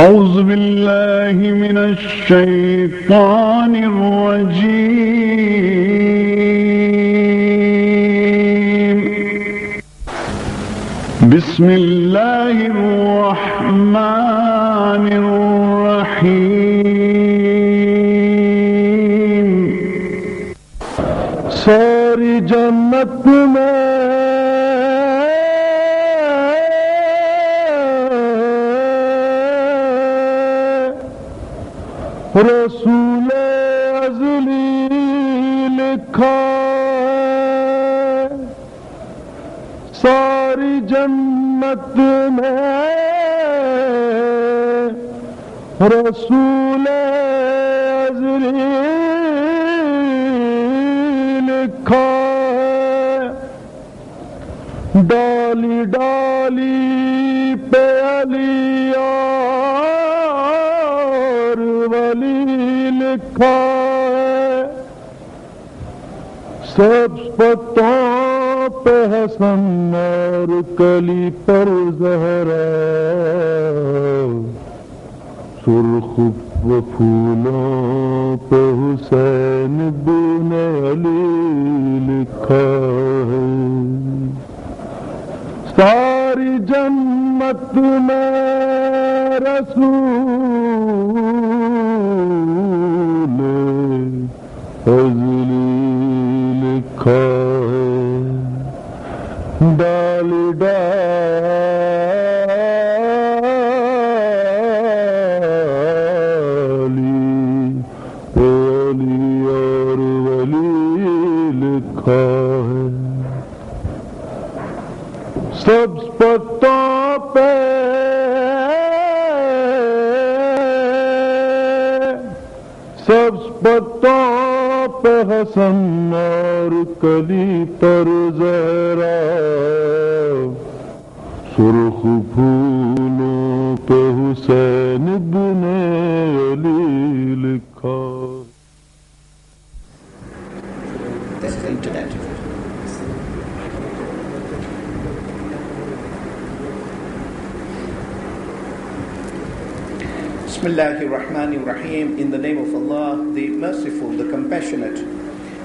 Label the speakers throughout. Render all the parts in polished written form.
Speaker 1: أعوذ بالله من الشيطان الرجيم بسم الله الرحمن الرحيم सारी जन्नत में रसूल अज़ली लिखा है, सारी जन्नत में रसूल अज़ली लिखा है। डाली डाली पे अली लिखा है, सब पत्तों पे हसन और कली पर ज़हरा, सुर्ख फूलों पे हुसैन बिन अली लिखा है। सारी जन्नत में रसूल अज़ली लिखा है। डाली डाली पे अली और वली लिखा है, सब पत्तों पे सब पत्तों पे हसन और कली पर ज़हरा, सुर्ख फूलों पे हुसैन बिन अली लिखा।
Speaker 2: That's the internet. Bismillahirrahmanirrahim. In the name of Allah, the Merciful, the Compassionate.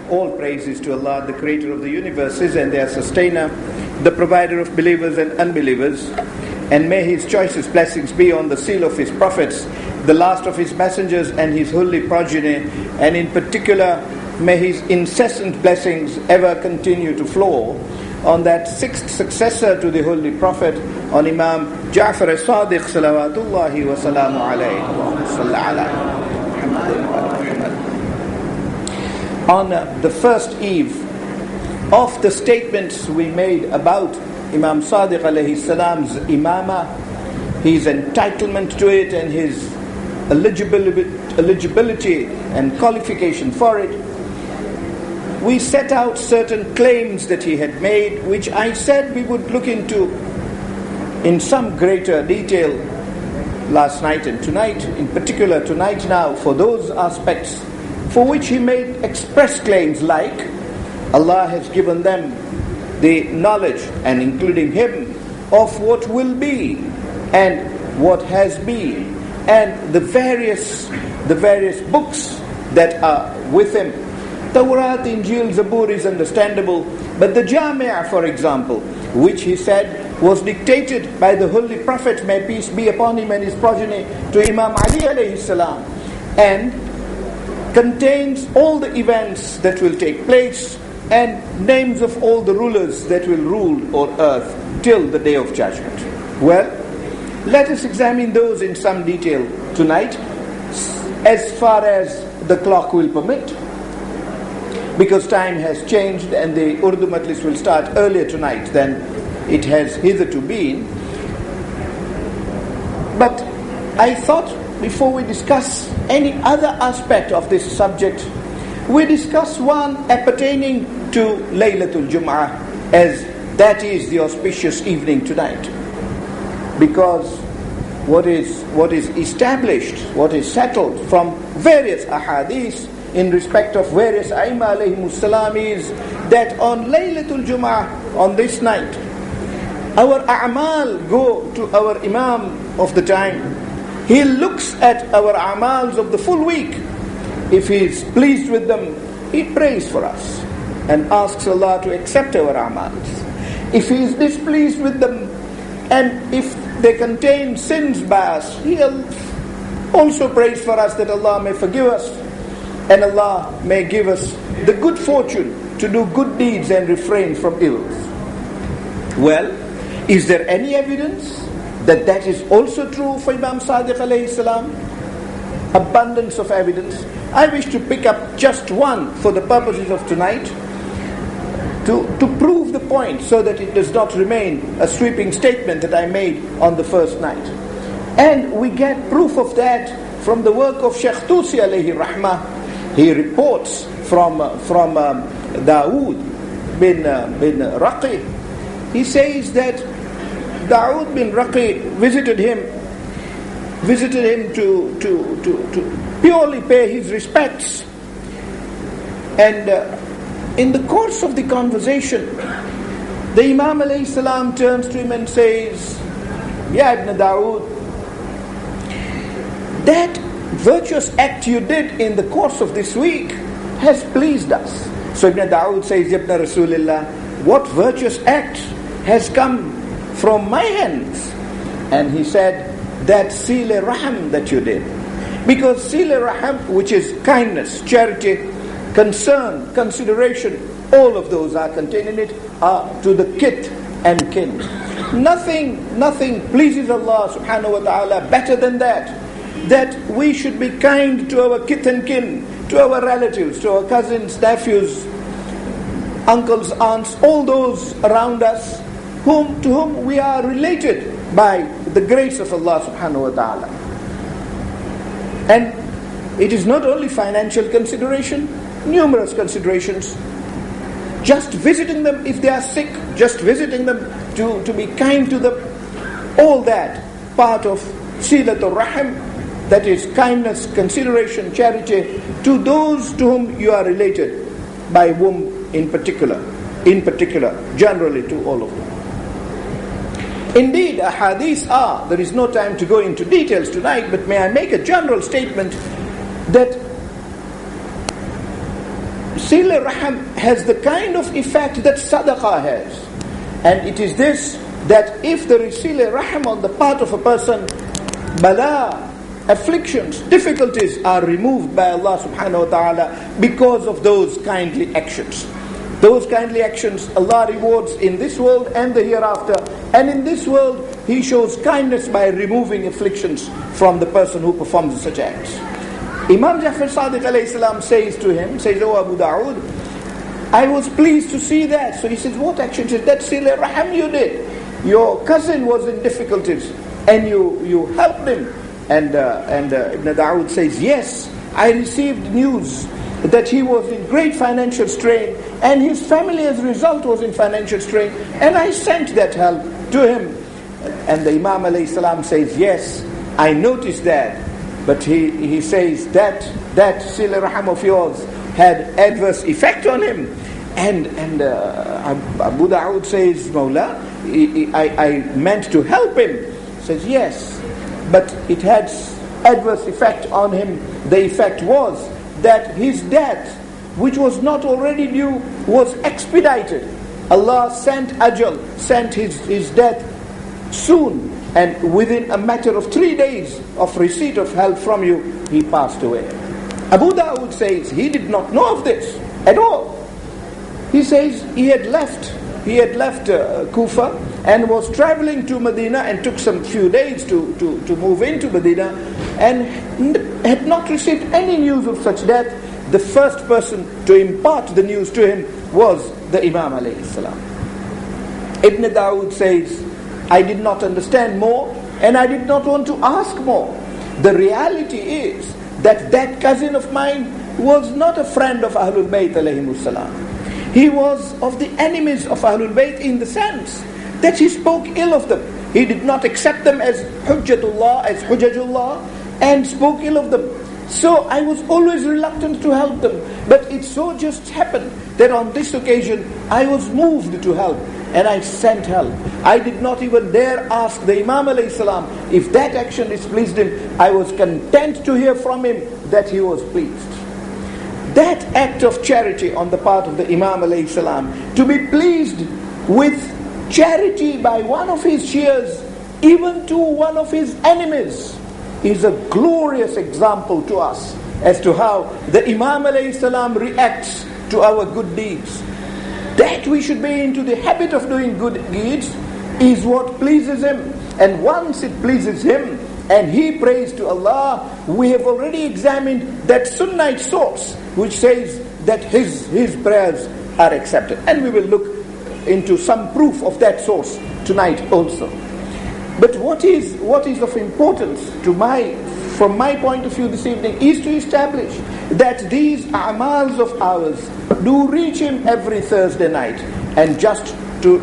Speaker 2: All praise is to Allah, the Creator of the universes and their Sustainer, the Provider of believers and unbelievers. And may His choicest blessings be on the seal of His prophets, the last of His messengers and His holy progeny. And in particular, may His incessant blessings ever continue to flow on that sixth successor to the Holy Prophet, on Imam Ja'far as-Sadiq salawatullahi wa salamu alayhi. On the first eve of the statements we made about Imam Sadiq alayhi salam's imama, his entitlement to it and his eligibility and qualification for it, we set out certain claims that he had made, which I said we would look into in some greater detail last night and tonight, in particular tonight now, for those aspects for which he made express claims like Allah has given them the knowledge, and including him, of what will be and what has been, and the various books that are with him. Tawrat, Injil, Zabur is understandable, but the Jami', for example, which he said was dictated by the Holy Prophet, may peace be upon him and his progeny, to Imam Ali alayhi salam, and contains all the events that will take place and names of all the rulers that will rule on earth till the day of judgment. Well, let us examine those in some detail tonight, as far as the clock will permit, because time has changed and the Urdu Majlis will start earlier tonight than it has hitherto been. But I thought before we discuss any other aspect of this subject, we discuss one appertaining to Laylatul Jum'ah, as that is the auspicious evening tonight. Because what is established, what is settled from various ahadith in respect of various Aima alayhimus salam is that on Laylatul Jum'ah, on this night, our a'mal go to our Imam of the time, He looks at our amals of the full week. If He is pleased with them, He prays for us and asks Allah to accept our amals. If He is displeased with them, and if they contain sins by us, He also prays for us that Allah may forgive us and Allah may give us the good fortune to do good deeds and refrain from ills. Well, is there any evidence that that is also true for Imam Sadiq alayhi salam? Abundance of evidence. I wish to pick up just one for the purposes of tonight to prove the point, so that it does not remain a sweeping statement that I made on the first night. And we get proof of that from the work of Shaykh Tusi alayhi rahmah. He reports from Dawood bin Raqi. He says that Dawood bin Raqi visited him to purely pay his respects. And in the course of the conversation, the Imam alayhi salam turns to him and says, "Ya Ibn Dawood, that virtuous act you did in the course of this week has pleased us." So Ibn Dawood says, "Ya Ibn Rasulillah, what virtuous act has come from my hands?" And he said, "That Sile Raham that you did." Because Sile Raham, which is kindness, charity, concern, consideration, all of those are contained in it, are to the kith and kin. Nothing pleases Allah subhanahu wa ta'ala better than that we should be kind to our kith and kin, to our relatives, to our cousins, nephews, uncles, aunts, all those around us to whom we are related by the grace of Allah subhanahu wa ta'ala. And it is not only financial consideration, numerous considerations. Just visiting them if they are sick, just visiting them to be kind to them, all that part of Silatul Rahim, that is kindness, consideration, charity to those to whom you are related, by whom in particular, generally to all of them. Indeed, ahadith are, there is no time to go into details tonight, but may I make a general statement that Sila Raham has the kind of effect that Sadaqah has. And it is this, that if there is Sila Raham on the part of a person, bala, afflictions, difficulties are removed by Allah subhanahu wa ta'ala because of those kindly actions. Those kindly actions Allah rewards in this world and the hereafter. And in this world, He shows kindness by removing afflictions from the person who performs such acts. Imam Jafar Sadiq alayhi salam says to him, "Oh Abu Dawood, I was pleased to see that." So he says, "What action?" He says, "That Sila Raham you did. Your cousin was in difficulties and you helped him." And Ibn Dawood says, "Yes, I received news that he was in great financial strain and his family as a result was in financial strain, and I sent that help to him." And the Imam alayhi salam says, "Yes, I noticed that." But he says that Sila Raham of yours had adverse effect on him. And Abu Dawood says, "Mawla, I meant to help him." Says, "Yes, but it had adverse effect on him. The effect was that his death, which was not already due, was expedited. Allah sent ajal, sent his death soon, and within a matter of 3 days of receipt of help from you, he passed away." Abu Dawood says he did not know of this at all. He says he had left Kufa and was traveling to Medina and took some few days to move into Medina, and had not received any news of such death. The first person to impart the news to him was the Imam alayhi salam. Ibn Dawood says, "I did not understand more and I did not want to ask more. The reality is that cousin of mine was not a friend of Ahlul Bayt alayhimus salam. He was of the enemies of Ahlul Bayt in the sense that he spoke ill of them. He did not accept them as Hujjatullah, and spoke ill of them. So I was always reluctant to help them. But it so just happened that on this occasion I was moved to help. and I sent help. I did not even dare ask the Imam alayhi salam if that action displeased him. I was content to hear from him that he was pleased. That act of charity on the part of the Imam alayhi salam, to be pleased with charity by one of his Shias, even to one of his enemies, is a glorious example to us as to how the Imam alayhi salam reacts to our good deeds. That we should be into the habit of doing good deeds is what pleases him. And once it pleases him and he prays to Allah, we have already examined that Sunnite source which says that his prayers are accepted. And we will look into some proof of that source tonight also. But what is of importance from my point of view this evening is to establish that these a'mals of ours do reach him every Thursday night. And just to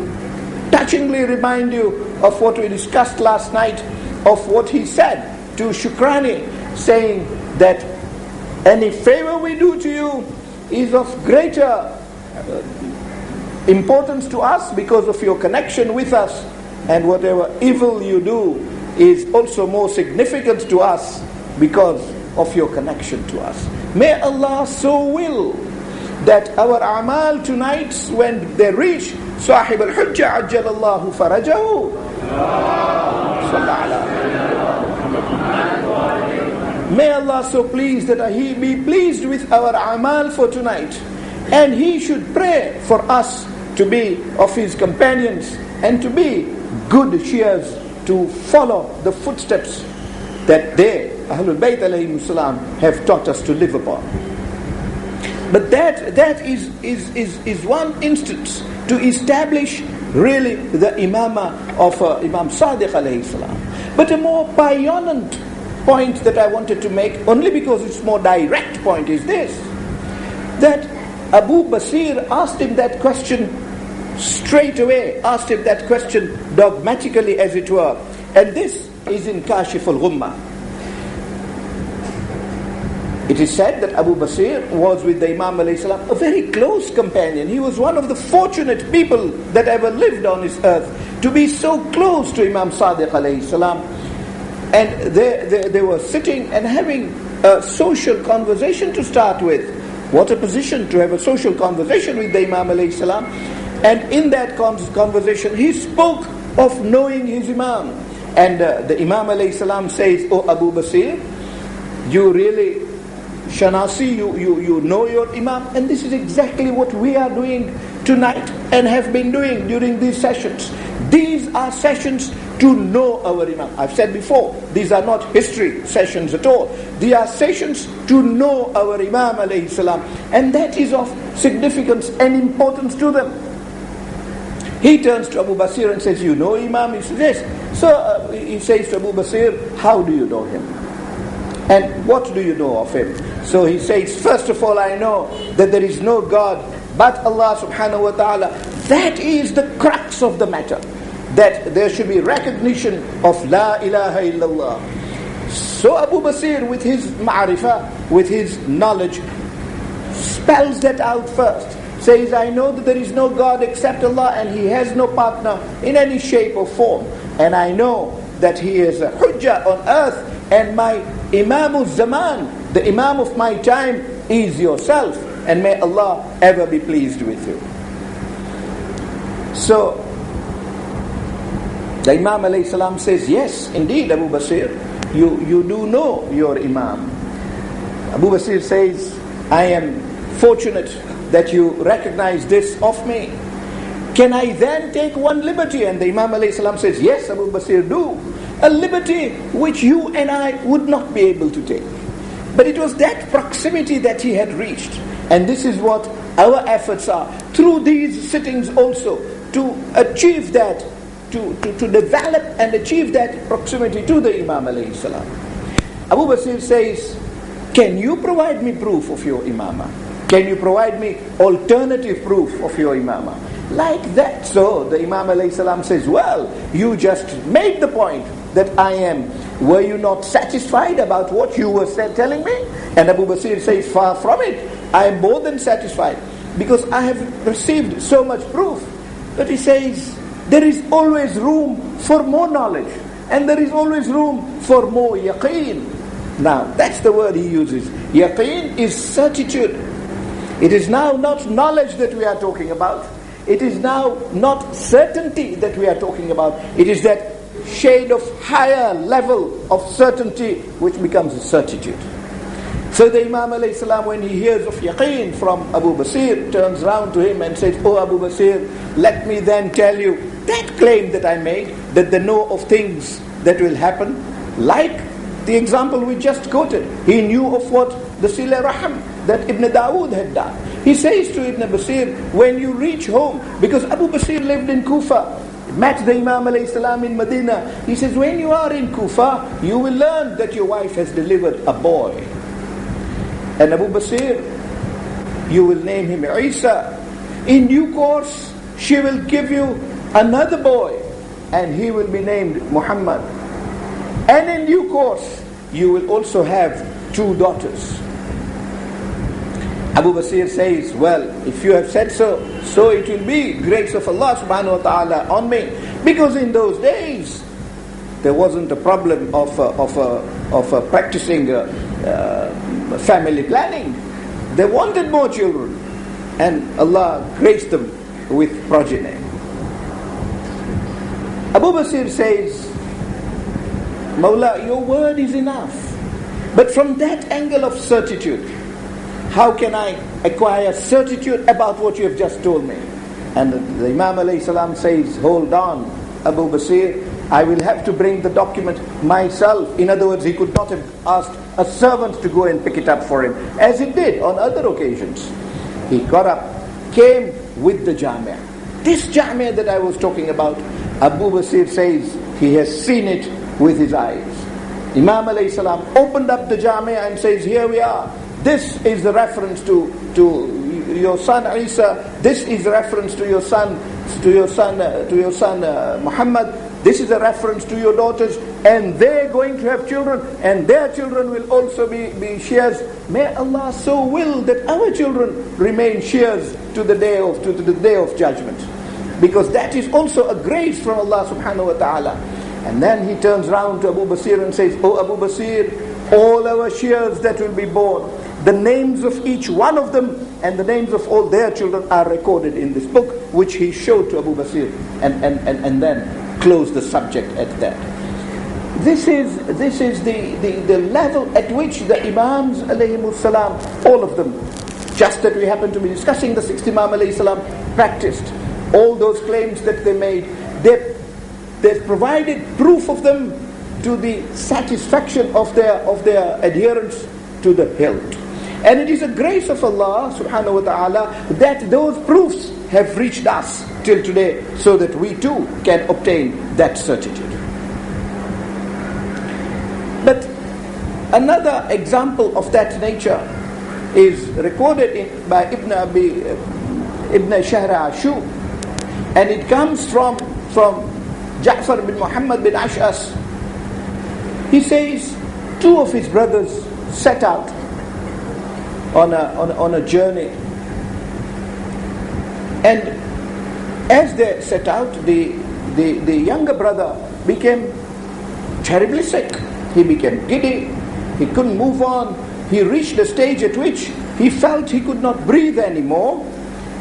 Speaker 2: touchingly remind you of what we discussed last night, of what he said to Shukrani, saying that any favor we do to you is of greater importance to us because of your connection with us, and whatever evil you do is also more significant to us because of your connection to us. May Allah so will that our a'mal tonight, when they reach Sahib al-Hujjah ajjalallahu farajahu, may Allah so please that He be pleased with our a'mal for tonight, and He should pray for us to be of His companions and to be good Shias, to follow the footsteps that they, Ahlul Bayt alayhi salam, have taught us to live upon. But that is one instance to establish really the imamah of Imam Sadiq alayhi salam. But a more poignant point that I wanted to make, only because it's more direct point, is this: that Abu Basir asked him that question straight away, asked him that question dogmatically, as it were. And this is in Kashif al-Ghummah. It is said that Abu Basir was with the Imam alayhi salam a very close companion. He was one of the fortunate people that ever lived on this earth to be so close to Imam Sadiq alayhi salam. And they were sitting and having a social conversation to start with. What a position to have a social conversation with the Imam alayhi salam. And in that conversation, he spoke of knowing his Imam. And the Imam alayhi salam says, "Oh Abu Basir, you really, Shanasi, you know your Imam." And this is exactly what we are doing tonight and have been doing during these sessions. These are sessions to know our Imam. I've said before, these are not history sessions at all. These are sessions to know our Imam alayhi salam. And that is of significance and importance to them. He turns to Abu Basir and says, "You know Imam?" He says, "Yes." So he says to Abu Basir, "How do you know him? And what do you know of him?" So he says, "First of all, I know that there is no God but Allah subhanahu wa ta'ala." That is the crux of the matter. That there should be recognition of La ilaha illallah. So Abu Basir, with his ma'rifah, with his knowledge, spells that out first. Says, "I know that there is no God except Allah, and He has no partner in any shape or form. And I know that He is a hujjah on earth, and my Imam Zaman, the Imam of my time, is yourself. And may Allah ever be pleased with you." So the Imam alayhi salam says, "Yes, indeed, Abu Basir, you do know your Imam." Abu Basir says, "I am fortunate that you recognize this of me. Can I then take one liberty?" And the Imam alayhi salam says, "Yes, Abu Basir, do. A liberty which you and I would not be able to take." But it was that proximity that he had reached. And this is what our efforts are, through these sittings also, to achieve that, to develop and achieve that proximity to the Imam alayhi salam. Abu Basir says, "Can you provide me proof of your imamah? Can you provide me alternative proof of your imamah?" Like that. So the Imam alayhi salam says, "Well, you just made the point that I am. Were you not satisfied about what you were telling me?" And Abu Basir says, "Far from it. I am more than satisfied, because I have received so much proof But he says, there is always room for more knowledge. And there is always room for more yaqeen. Now, that's the word he uses. Yaqeen is certitude. It is now not knowledge that we are talking about. It is now not certainty that we are talking about. It is that shade of higher level of certainty which becomes a certitude. So the Imam alayhi salam, when he hears of yaqeen from Abu Basir, turns round to him and says, "Oh Abu Basir, let me then tell you that claim that I made, that they know of things that will happen, like the example we just quoted. He knew of what the Sila Raham that Ibn Dawood had done. He says to Ibn Basir, when you reach home, because Abu Basir lived in Kufa, met the Imam alayhi salam in Medina. He says, when you are in Kufa, you will learn that your wife has delivered a boy. And Abu Basir, you will name him Isa. In due course, she will give you another boy, and he will be named Muhammad. And in due course, you will also have 2 daughters. Abu Basir says, well, if you have said so, so it will be, grace of Allah subhanahu wa ta'ala on me. Because in those days, there wasn't a problem of practicing family planning. They wanted more children, and Allah graced them with progeny. Abu Basir says, Mawla, your word is enough. But from that angle of certitude, how can I acquire certitude about what you have just told me? And the Imam alayhi salam says, hold on, Abu Basir, I will have to bring the document myself. In other words, he could not have asked a servant to go and pick it up for him, as he did on other occasions. He got up, came with the Jamia. This Jamia that I was talking about, Abu Basir says he has seen it with his eyes. Imam alayhi salam opened up the Jamia and says, here we are. This is the reference to your son Isa. This is the reference to your son Muhammad. This is a reference to your daughters, and they're going to have children, and their children will also be Shias. May Allah so will that our children remain Shias to the day of judgment, because that is also a grace from Allah subhanahu wa ta'ala. And then he turns round to Abu Basir and says, "Oh Abu Basir, all our Shias that will be born, the names of each one of them and the names of all their children are recorded in this book," which he showed to Abu Basir, and then closed the subject at that. This is the level at which the Imams alayhimus salam, all of them, just that we happen to be discussing the 6th Imam alayhi salam, practiced all those claims that they made. They provided proof of them to the satisfaction of their adherence to the hilt. And it is a grace of Allah subhanahu wa ta'ala that those proofs have reached us till today, so that we too can obtain that certitude. But another example of that nature is recorded by Ibn Shahr Ashu, and it comes from Ja'far bin Muhammad bin Ash'as. He says 2 of his brothers set out on a journey, and as they set out, the younger brother became terribly sick. He became giddy. He couldn't move on. He reached a stage at which he felt he could not breathe anymore,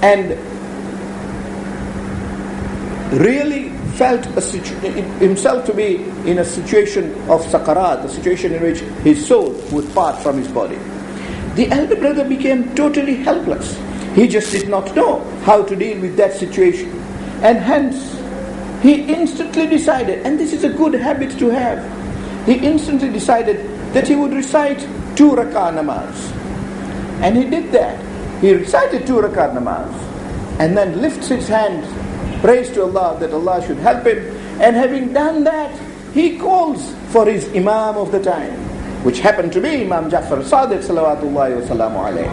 Speaker 2: and really felt himself to be in a situation of sakarat, a situation in which his soul would part from his body. The elder brother became totally helpless. He just did not know how to deal with that situation. And hence, he instantly decided, and this is a good habit to have, he instantly decided that he would recite 2 rak'ah namaz. And he did that. He recited 2 rak'ah namaz, and then lifts his hands, prays to Allah that Allah should help him. And having done that, he calls for his Imam of the time, which happened to be Imam Ja'far Sadiq salawatullahi wa salamu alayhi.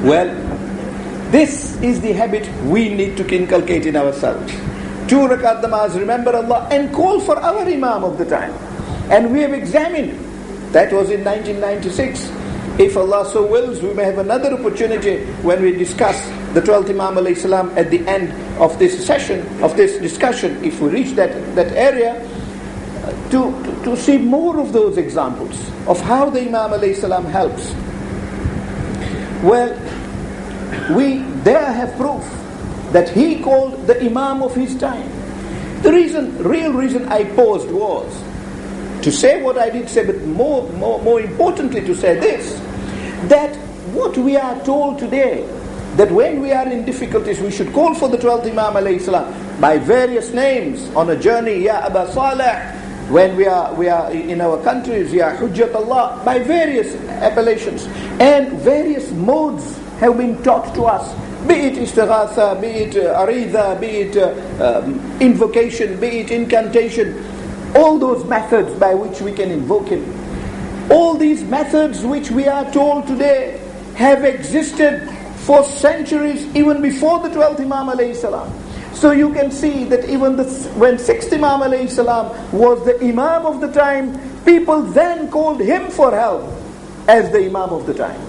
Speaker 2: Well, this is the habit we need to inculcate in ourselves. 2 rakat namaz, remember Allah, and call for our Imam of the time. And we have examined, that was in 1996, If Allah so wills, we may have another opportunity when we discuss the 12th Imam alayhi salam at the end of this session, of this discussion, if we reach that area, to see more of those examples of how the Imam alayhi salam helps. Well, we there have proof that he called the Imam of his time. The real reason I paused was to say what I did say, but more importantly to say this, that what we are told today, that when we are in difficulties we should call for the 12th Imam alayhi salam by various names on a journey, Ya Aba Saleh, when we are in our countries, Ya Hujjat Allah, by various appellations, and various modes have been taught to us, be it istighatha, be it aridha, be it invocation, be it incantation, all those methods by which we can invoke him. All these methods which we are told today have existed for centuries, even before the 12th Imam alayhi salam. So you can see that even when 6th Imam alayhi salam was the Imam of the time, people then called him for help as the Imam of the time.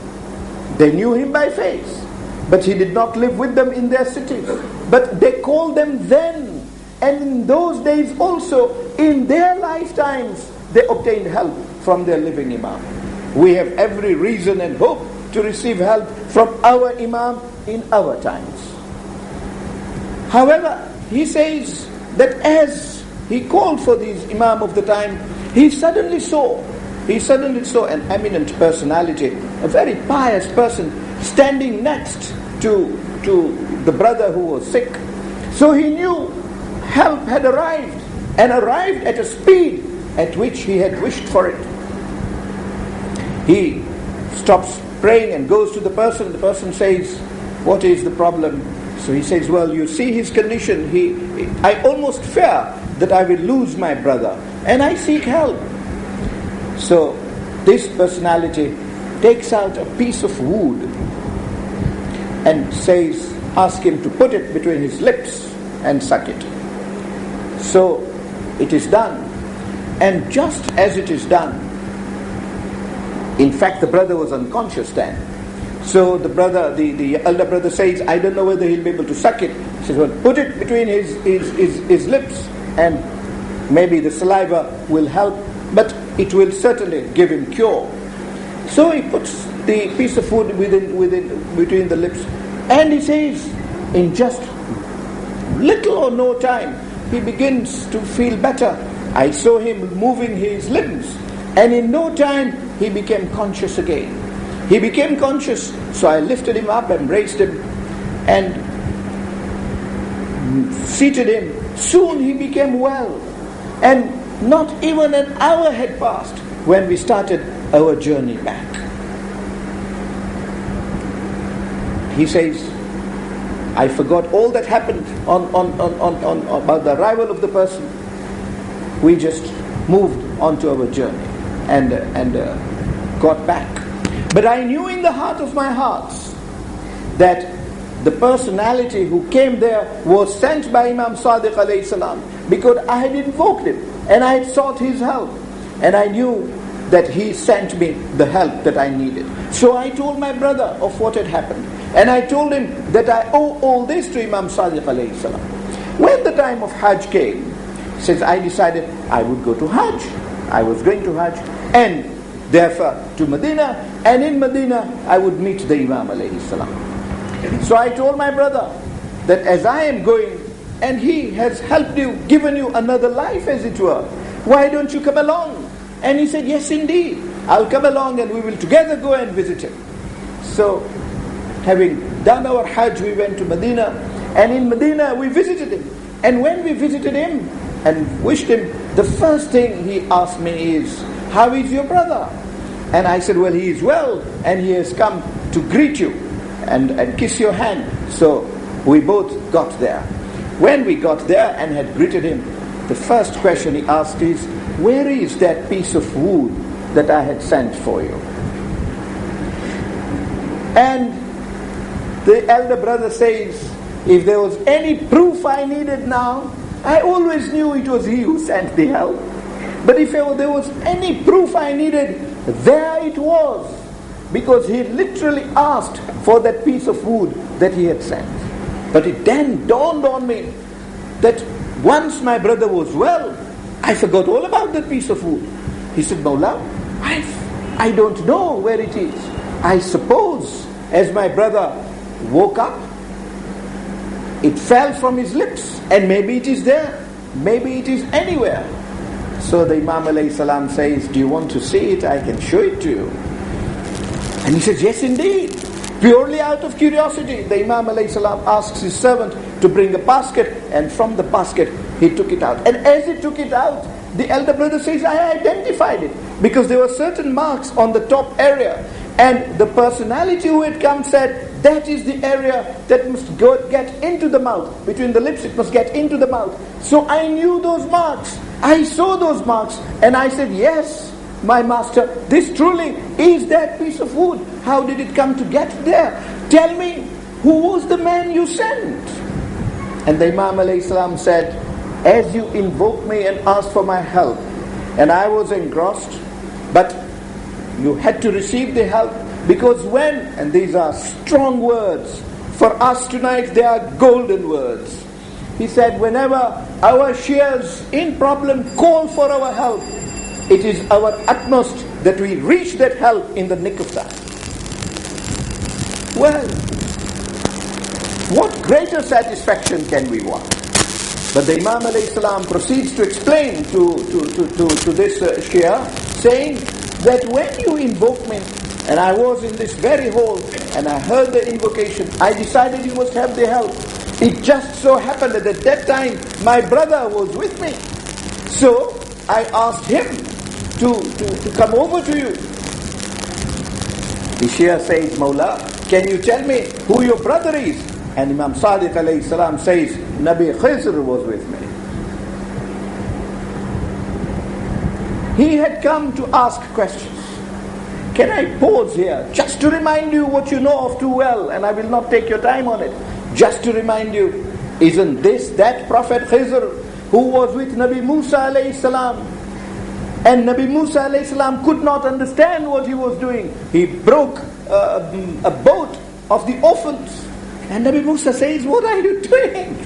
Speaker 2: They knew him by face, but he did not live with them in their cities. But they called them then, and in those days also, in their lifetimes, they obtained help from their living Imam. We have every reason and hope to receive help from our Imam in our times. However, he says that as he called for these Imam of the time, he suddenly saw an eminent personality, a very pious person, standing next to the brother who was sick. So he knew help had arrived, and arrived at a speed at which he had wished for it. He stops praying and goes to the person. The person says, "What is the problem?" So he says, "Well, you see his condition. I almost fear that I will lose my brother, and I seek help." So this personality takes out a piece of wood and says, ask him to put it between his lips and suck it. So it is done. And just as it is done, in fact the brother was unconscious then. So the elder brother says, "I don't know whether he'll be able to suck it." He says, "Well, put it between his lips, and maybe the saliva will help, but it will certainly give him cure." So he puts the piece of food between the lips, and he says, in just little or no time, he begins to feel better. I saw him moving his limbs, and in no time he became conscious again. He became conscious, so I lifted him up and raised him and seated him. Soon he became well, and not even an hour had passed when we started our journey back. He says, "I forgot all that happened on about the arrival of the person. We just moved onto our journey and got back. But I knew in the heart of my hearts that the personality who came there was sent by Imam Sadiq alayhi salam, because I had invoked him and I had sought his help, and I knew that he sent me the help that I needed. So I told my brother of what had happened, and I told him that I owe all this to Imam Sadiq alayhi salam. When the time of Hajj came, he says, I decided I would go to Hajj. I was going to Hajj, and therefore to Medina, and in Medina I would meet the Imam alayhi salam. So I told my brother that as I am going, and he has helped you, given you another life as it were, why don't you come along? And he said, yes indeed, I'll come along and we will together go and visit him. So having done our Hajj, we went to Medina, and in Medina we visited him. And when we visited him and wished him, the first thing he asked me is, how is your brother? And I said, well, he is well, and he has come to greet you and kiss your hand. So we both got there. When we got there and had greeted him, the first question he asked is, where is that piece of wood that I had sent for you? And the elder brother says, if there was any proof I needed now, I always knew it was he who sent the help. But if there was any proof I needed, there it was. because he literally asked for that piece of wood that he had sent. But it then dawned on me that once my brother was well, I forgot all about that piece of wood. He said, Mawla, I don't know where it is. I suppose as my brother woke up, it fell from his lips, and maybe it is there, maybe it is anywhere. So the Imam alayhi salam says, do you want to see it? I can show it to you. And he says, yes indeed. Purely out of curiosity, the Imam alayhi salam asks his servant to bring a basket, and from the basket he took it out. And as he took it out, the elder brother says, I identified it, because there were certain marks on the top area, and the personality who had come said, that is the area that must get into the mouth. Between the lips, it must get into the mouth. So I knew those marks. I saw those marks, and I said, yes, my master, this truly is that piece of wood. How did it come to get there? Tell me, who was the man you sent? And the Imam alayhi salam said, as you invoked me and asked for my help, and I was engrossed, but you had to receive the help, because when, and these are strong words, for us tonight they are golden words. He said, whenever our Shias in problem call for our help, it is our utmost that we reach that help in the nick of time. Well, what greater satisfaction can we want? But the Imam alayhi salam proceeds to explain to this Shia, saying that when you invoke me, and I was in this very hall, and I heard the invocation, I decided you must have the help. It just so happened that at that time, my brother was with me. So, I asked him to come over to you. The Shia says, Mawla, can you tell me who your brother is? And Imam Sadiq alayhi salam says, Nabi Khizr was with me. He had come to ask questions. Can I pause here just to remind you what you know of too well, and I will not take your time on it. Just to remind you, isn't this that Prophet Khizr who was with Nabi Musa alayhi salam? And Nabi Musa alayhi salam could not understand what he was doing. He broke a boat of the orphans. And Nabi Musa says, what are you doing?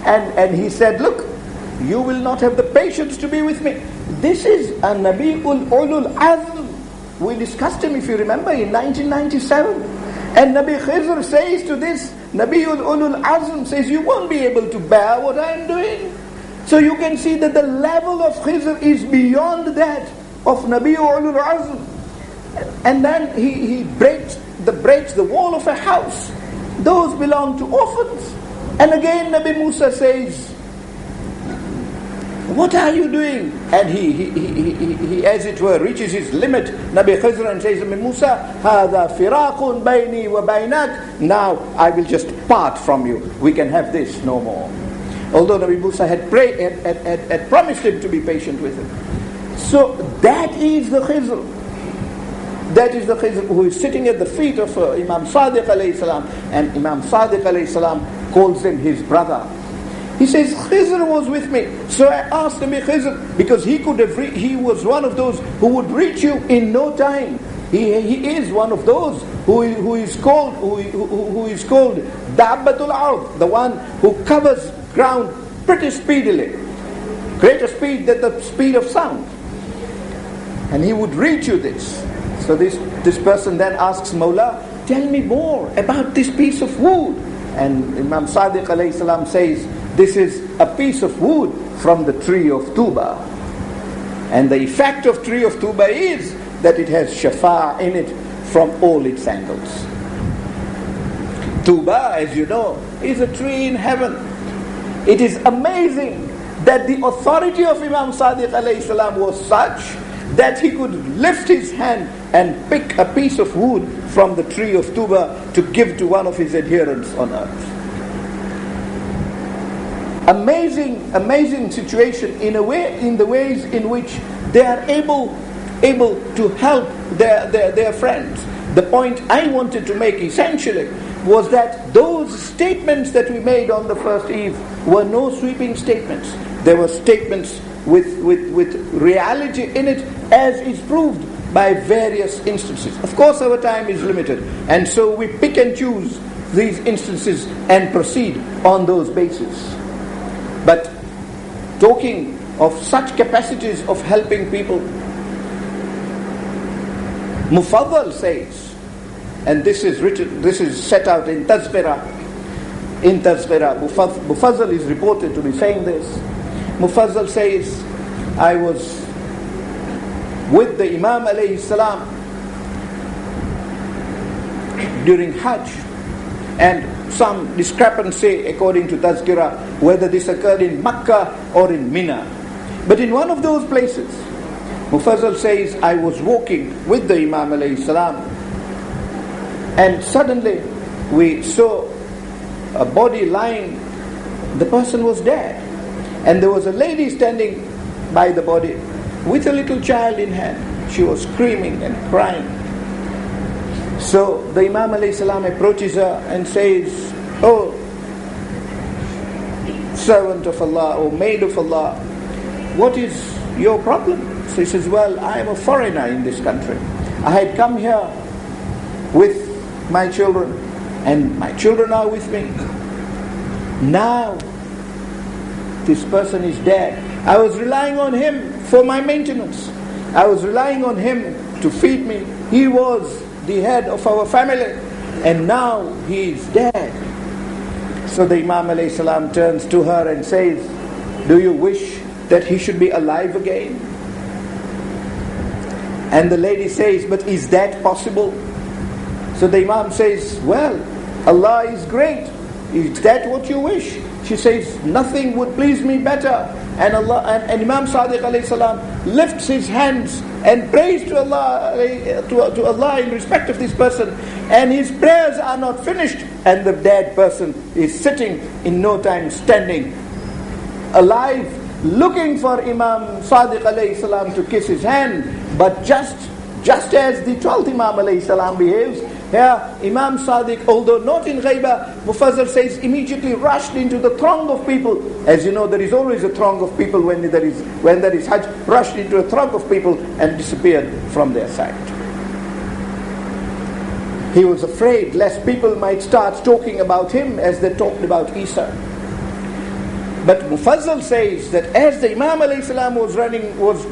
Speaker 2: And he said, look, you will not have the patience to be with me. This is a Nabi'ul Ulul Azm. We discussed him, if you remember, in 1997. And Nabi Khizr says to this Nabi'ul Ulul Azm, says, you won't be able to bear what I am doing. So you can see that the level of Khizr is beyond that of Nabi'ul Ulul Azm. And then he breaks the wall of a house. Those belong to orphans. And again Nabi Musa says, what are you doing? And he as it were reaches his limit, Nabi Khizr, and says, Nabi Musa, هَذَا فِرَاقٌ بَيْنِي وَبَيْنَكَ. Now I will just part from you. We can have this no more. Although Nabi Musa had promised him to be patient with him. So that is the Khizr. That is the Khizr who is sitting at the feet of Imam Sadiq alayhi salam, and Imam Sadiq alayhi salam calls him his brother. He says, Khizr was with me. So I asked Nabi Khizr, because he was one of those who would reach you in no time. He is one of those who is called Dabbatul Ard, the one who covers ground pretty speedily, greater speed than the speed of sound. And he would reach you this. So this person then asks, Mawla, tell me more about this piece of wood. And Imam Sadiq alayhi salam says, this is a piece of wood from the tree of Tuba. And the effect of tree of Tuba is that it has shafa in it from all its angles. Tuba, as you know, is a tree in heaven. It is amazing that the authority of Imam Sadiq alayhi salam was such that he could lift his hand and pick a piece of wood from the tree of Tuba to give to one of his adherents on earth. Amazing situation in the ways in which they are able to help their friends. The point I wanted to make essentially was that those statements that we made on the first eve were no sweeping statements. They were statements with reality in it, as is proved by various instances. Of course, our time is limited, and so we pick and choose these instances and proceed on those bases. But talking of such capacities of helping people, Mufaddal says, and this is set out in Tazkirah. In Tazkirah, Mufaddal is reported to be saying this. Mufaddal says, I was with the Imam alayhi salam during Hajj, and some discrepancy according to Tazkirah whether this occurred in Makkah or in Mina. But in one of those places, Mufaddal says, I was walking with the Imam alayhi salam, and suddenly we saw a body lying. The person was dead, and there was a lady standing by the body with a little child in hand. She was screaming and crying. So the Imam alayhi salam approaches her and says, "Oh, servant of Allah, or maid of Allah, what is your problem?" So he says, "Well, I am a foreigner in this country. I had come here with my children, and my children are with me. Now this person is dead. I was relying on him for my maintenance. I was relying on him to feed me. He was the head of our family, and now he is dead." So the Imam alayhi salam turns to her and says, "Do you wish that he should be alive again?" And the lady says, "But is that possible?" So the Imam says, "Well, Allah is great. Is that what you wish?" She says, "Nothing would please me better." And Imam Sadiq alayhi salam lifts his hands and prays to Allah, to Allah in respect of this person, and his prayers are not finished, and the dead person is sitting, in no time standing, alive, looking for Imam Sadiq alayhi salam to kiss his hand. But just as the 12th Imam alayhi salam behaves, here Imam Sadiq, although not in ghaibah, Mufassir says, immediately rushed into the throng of people. As you know, there is always a throng of people when there is Hajj, rushed into a throng of people and disappeared from their sight. He was afraid lest people might start talking about him as they talked about Isa. But Mufassal says that as the Imam alayhi salam was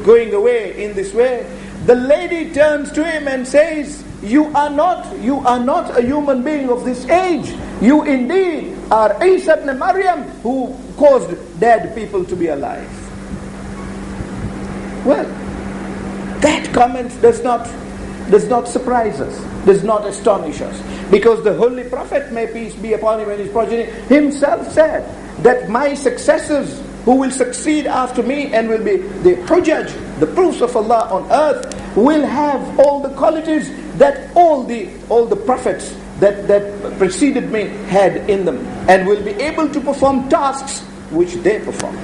Speaker 2: going away in this way, the lady turns to him and says, you are not a human being of this age. You indeed are Isa ibn Maryam, who caused dead people to be alive. Well, that comment does not surprise us, does not astonish us, because the Holy Prophet, may peace be upon him and his progeny, himself said that my successors who will succeed after me and will be the hujjaj, the proofs of Allah on earth, will have all the qualities that all the prophets that preceded me had in them, and will be able to perform tasks which they performed.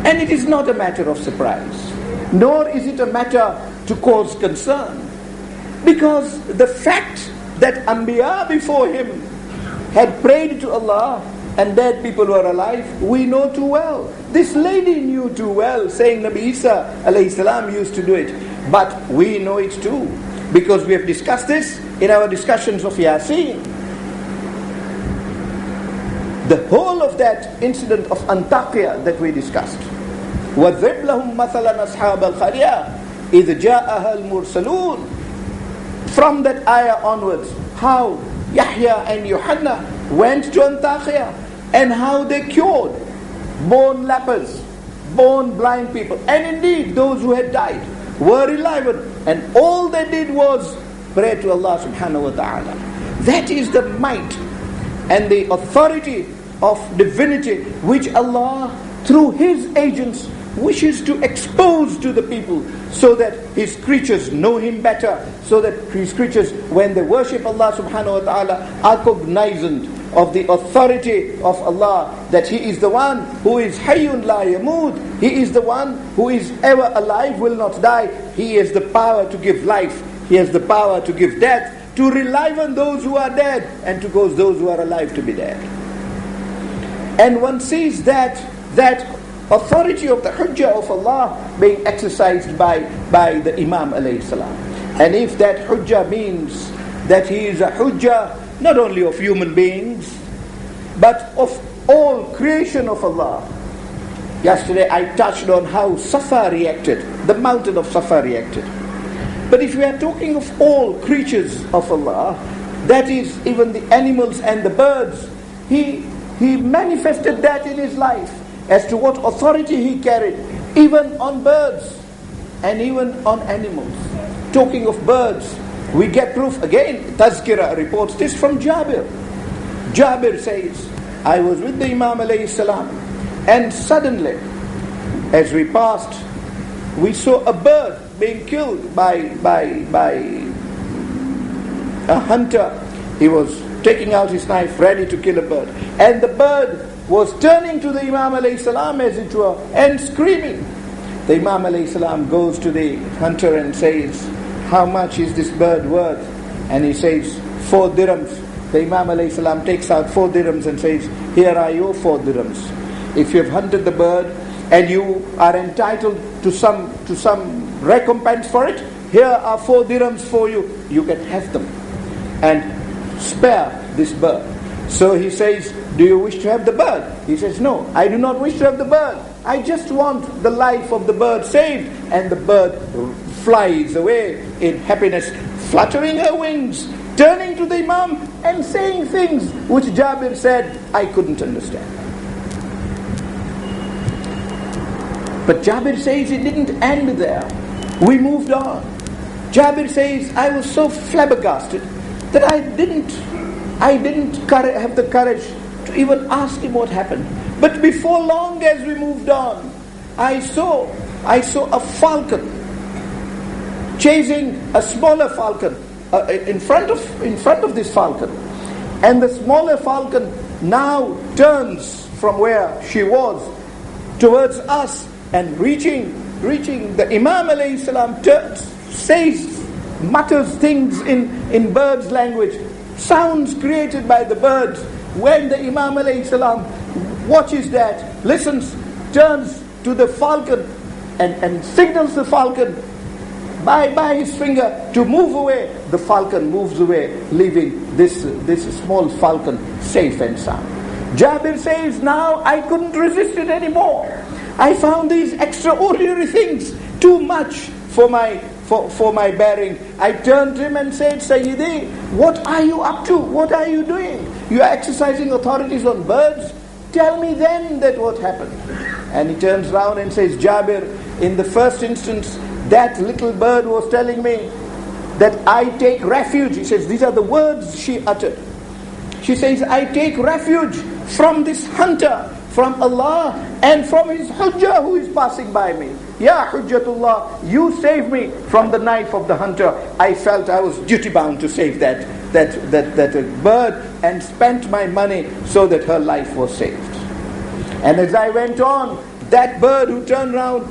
Speaker 2: And it is not a matter of surprise, nor is it a matter to cause concern, because the fact that Anbiya before him had prayed to Allah and dead people were alive, we know too well. This lady knew too well, saying Nabi Isa alayhi salam used to do it. But we know it too, because we have discussed this in our discussions of Yasin. The whole of that incident of Antakya that we discussed. وَضْرِبْ لَهُمْ مَثَلًا أَصْحَابَ الْقَرْيَةِ إِذْ جَاءَهَا الْمُرْسَلُونَ. From that ayah onwards, how Yahya and Yohanna went to Antakya, and how they cured born lepers, born blind people, and indeed those who had died were revived, and all they did was pray to Allah subhanahu wa ta'ala. That is the might and the authority of divinity which Allah, through His agents, wishes to expose to the people, so that His creatures know Him better, so that His creatures, when they worship Allah subhanahu wa ta'ala, are cognizant of the authority of Allah, that He is the one who is Hayyun la yamut. He is the one who is ever alive, will not die. He has the power to give life. He has the power to give death, to reliven those who are dead, and to cause those who are alive to be dead. And one sees that authority of the hujjah of Allah being exercised by the Imam alayhi salam. And if that hujjah means that he is a hujjah not only of human beings, but of all creation of Allah. Yesterday I touched on how Safa reacted, the mountain of Safa reacted. But if we are talking of all creatures of Allah, that is even the animals and the birds, he manifested that in his life as to what authority he carried, even on birds and even on animals. Talking of birds, we get proof again. Tazkirah reports this from Jabir. Jabir says, I was with the Imam alayhi salam, and suddenly, as we passed, we saw a bird being killed by a hunter. He was taking out his knife, ready to kill a bird. And the bird was turning to the Imam alayhi salam, as it were, and screaming. The Imam alayhi salam goes to the hunter and says, how much is this bird worth? And he says, 4 dirhams. The Imam alayhi salam takes out 4 dirhams and says, here are your 4 dirhams. If you have hunted the bird and you are entitled to some recompense for it, here are 4 dirhams for you. You can have them and spare this bird. So he says, do you wish to have the bird? He says, no, I do not wish to have the bird. I just want the life of the bird saved. And the bird flies away in happiness, fluttering her wings, turning to the Imam and saying things which Jabir said, I couldn't understand. But Jabir says it didn't end there. We moved on. Jabir says, I was so flabbergasted that I didn't have the courage to even ask him what happened. But before long, as we moved on, I saw a falcon chasing a smaller falcon in front of this falcon. And the smaller falcon now turns from where she was towards us, and reaching the Imam alayhi salam, mutters things in bird's language, sounds created by the birds. When the Imam alayhi salam watches that, listens, turns to the falcon and signals the falcon by his finger to move away, the falcon moves away, leaving this small falcon safe and sound. Jabir says, now I couldn't resist it anymore. I found these extraordinary things too much for my bearing. I turned to him and said, Sayyidi, what are you up to? What are you doing? You are exercising authorities on birds? Tell me then that what happened. And he turns round and says, Jabir, in the first instance, that little bird was telling me that I take refuge. He says, these are the words she uttered. She says, I take refuge from this hunter, from Allah, and from his hujjah who is passing by me. Ya Hujjatullah, you save me from the knife of the hunter. I felt I was duty bound to save that bird, and spent my money so that her life was saved. And as I went on, that bird who turned round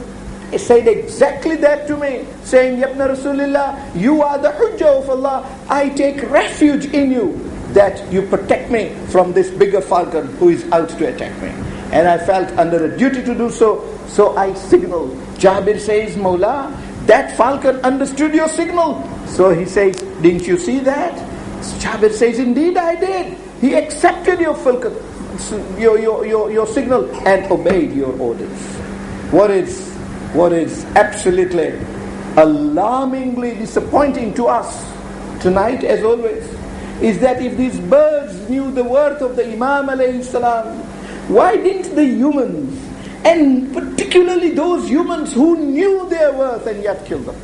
Speaker 2: said exactly that to me, saying, Yabna Rasulullah, you are the hujjah of Allah. I take refuge in you, that you protect me from this bigger falcon who is out to attack me. And I felt under a duty to do so, so I signaled. Jabir says, Mawla, that falcon understood your signal. So he says, didn't you see that? Jabir says, indeed I did. He accepted your falcon, your signal, and obeyed your orders. What is absolutely alarmingly disappointing to us tonight, as always, is that if these birds knew the worth of the Imam alayhi salam, why didn't the humans, and particularly those humans who knew their worth and yet killed them?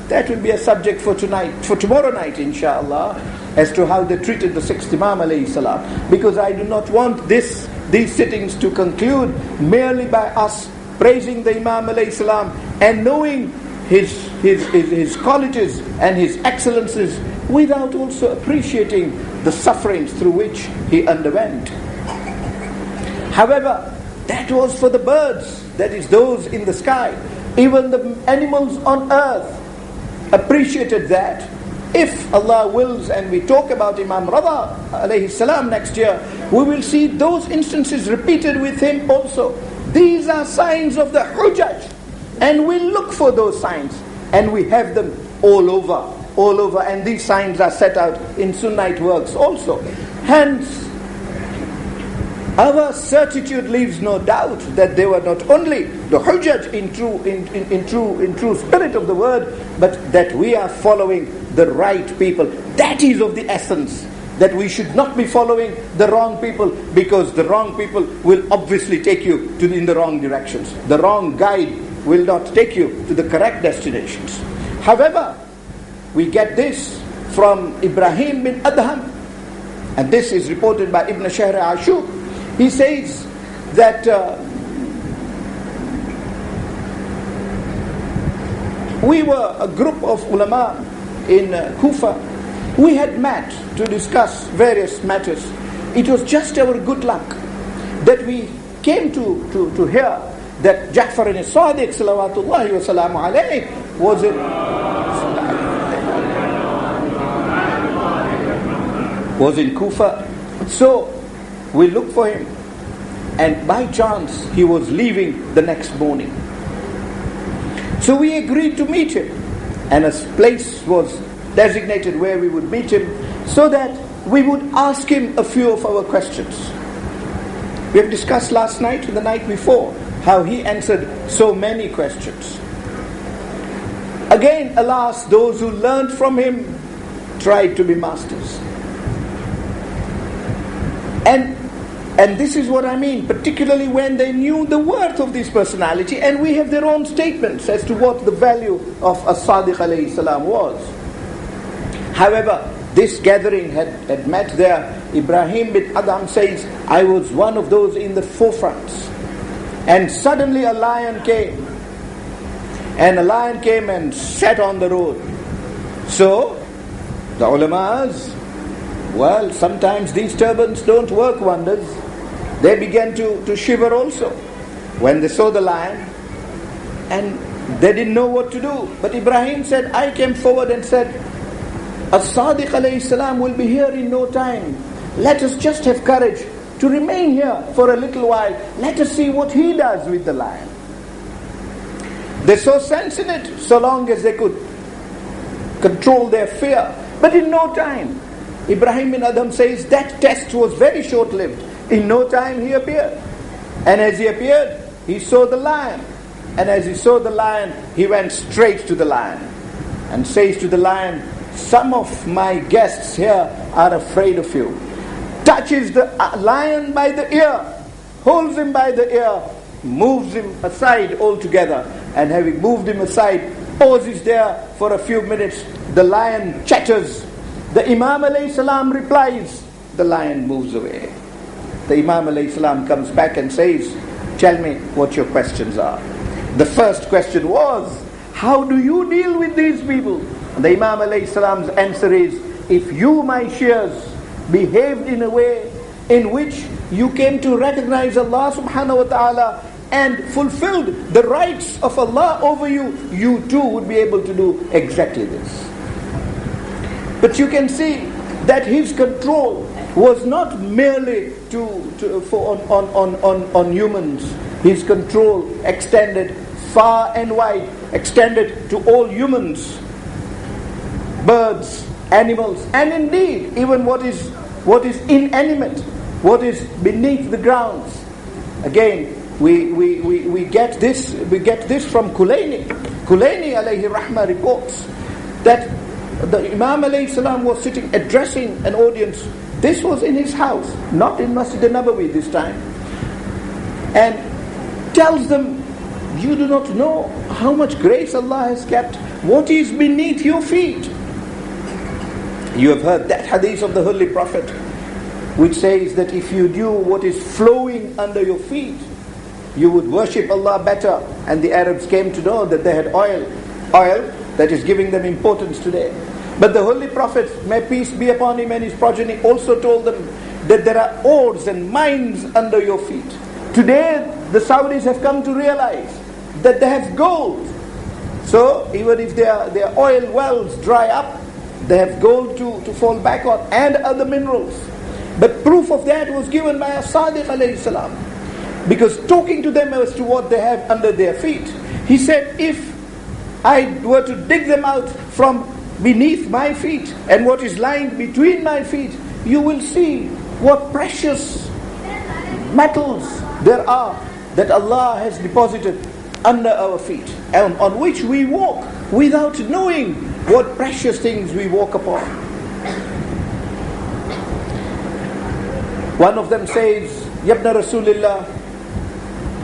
Speaker 2: That will be a subject for tomorrow night, inshallah, as to how they treated the sixth Imam alayhi salam. Because I do not want these sittings to conclude merely by us praising the Imam alayhi salam and knowing his qualities and his excellences, without also appreciating the sufferings through which he underwent. However, that was for the birds, that is those in the sky. Even the animals on earth appreciated that. If Allah wills, and we talk about Imam Rada alayhi salam next year, we will see those instances repeated with him also. These are signs of the Hujjaj. And we look for those signs. And we have them all over. And these signs are set out in Sunnite works also. Hence, our certitude leaves no doubt that they were not only the Hujjaj in true spirit of the word, but that we are following the right people. That is of the essence, that we should not be following the wrong people, because the wrong people will obviously take you in the wrong directions. The wrong guide will not take you to the correct destinations. However, we get this from Ibrahim bin Adham, and this is reported by Ibn Shahr Ashur. He says that we were a group of ulama in Kufa. We had met to discuss various matters. It was just our good luck that we came to hear that Ja'far as-Sadiq salawatullahi wa salamu alayhi was in Kufa. So we looked for him, and by chance he was leaving the next morning. So we agreed to meet him, and a place was designated where we would meet him, so that we would ask him a few of our questions. We have discussed last night and the night before how he answered so many questions. Again, alas, those who learned from him tried to be masters. And this is what I mean, particularly when they knew the worth of this personality, and we have their own statements as to what the value of As-Sadiq alayhi salam was. However, this gathering had met there. Ibrahim bin Adham says, I was one of those in the forefronts. And suddenly a lion came. And a lion came and sat on the road. So, the ulamas, well, sometimes these turbans don't work wonders. They began to shiver also when they saw the lion, and they didn't know what to do. But Ibrahim said, I came forward and said, As-Sadiq alayhi salam will be here in no time. Let us just have courage to remain here for a little while. Let us see what he does with the lion. They saw sense in it so long as they could control their fear. But in no time, Ibrahim bin Adham says that test was very short-lived. In no time he appeared. And as he appeared, he saw the lion. And as he saw the lion, he went straight to the lion and says to the lion, some of my guests here are afraid of you. Touches the lion by the ear, holds him by the ear, moves him aside altogether. And having moved him aside, pauses there for a few minutes. The lion chatters. The Imam alayhi salam replies. The lion moves away. The Imam alayhi salam comes back and says, tell me what your questions are. The first question was, how do you deal with these people? And the Imam alayhi salam's answer is, if you, my Shias, behaved in a way in which you came to recognize Allah subhanahu wa ta'ala and fulfilled the rights of Allah over you, you too would be able to do exactly this. But you can see that his control was not merely on humans. His control extended far and wide, extended to all humans, birds, animals, and indeed even what is inanimate, what is beneath the grounds. Again, we get this from Kulayni. Kulayni alayhi rahmah reports that the Imam alayhi salam was sitting addressing an audience. This was in his house, not in Masjid al-Nabawi this time, and tells them, you do not know how much grace Allah has kept. What is beneath your feet? You have heard that hadith of the Holy Prophet, which says that if you knew what is flowing under your feet, you would worship Allah better. And the Arabs came to know that they had oil that is giving them importance today. But the Holy Prophet, may peace be upon him and his progeny, also told them that there are ores and mines under your feet. Today, the Saudis have come to realize that they have gold. So, even if their oil wells dry up, they have gold to fall back on, and other minerals. But proof of that was given by As-Sadiq alayhi salam. because talking to them as to what they have under their feet. He said, if I were to dig them out from beneath my feet and what is lying between my feet, you will see what precious metals there are that Allah has deposited under our feet, and on which we walk without knowing what precious things we walk upon. One of them says, Yabna Rasulullah,